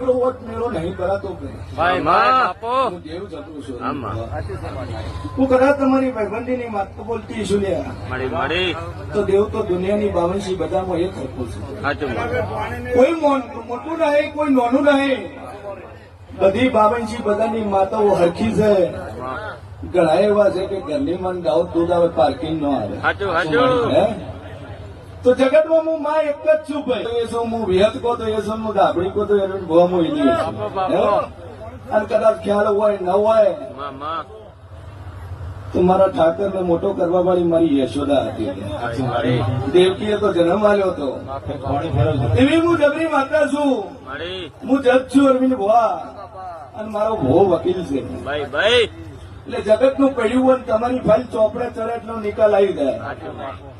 આપણો વોટ મેળો નહીં કરાતો ભાઈ બાપો હું દેવ જતું છું આમાં હું કદાચ તમારી ભાઈબંધીની વાત તો બોલતી છું લ્યા મળી તો દેવ તો દુનિયાની 52 બધામાં એક હરખું છે. સાચું કોઈ મોટું નહીં, કોઈ નાનું નહીં, બધી 52 બધાની માતાઓ હરખી છે. ઘણા એવા છે કે ઘરની મન ગાઉ દૂધ આવે પાર્કિંગ ન આવે. સાચું હે? તો જગતમાં હું માં એક જ છું ભાઈ. એ શું હું વિહત કહો તો એ શું હું ગાબડી કહો તો એ ભો મોઈ અને કદાચ ખ્યાલ હોય ન હોય તો મારા ઠાકરને મોટો કરવા વાળી મારી યશોદા હતી. દેવકીએ તો જન્મ આલ્યો હતો. એવી હું જબરી માતા છું. હું જજ છું અરવિંદ ભુવા અને મારો ભો વકીલ છે. એટલે જગત નું પડ્યું હોય તમારી ફાઇલ ચોપડે ચડે એટલો નિકાલ આવી જાય.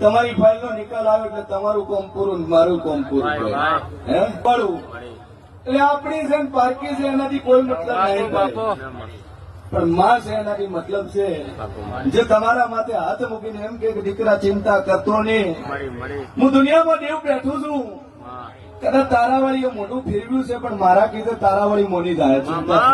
તમારી ફાઇલ નો નિકાલ આવે એટલે તમારું કોમ પૂરું, મારું કોમ પૂરું. હે પડવું એટલે આપણી છે પારકી છે એનાથી કોઈ મતલબ નહીં પણ માં છે એનાથી મતલબ છે. જે તમારા માથે હાથ મૂકીને એમ કે દીકરા ચિંતા કરતો નહીં, હું દુનિયામાં દેવ બેઠું છું. કદાચ તારાવાળી મોઢું ફેરવ્યું છે પણ મારા કીધે તારાવાળી મોની જાય ચિંતા.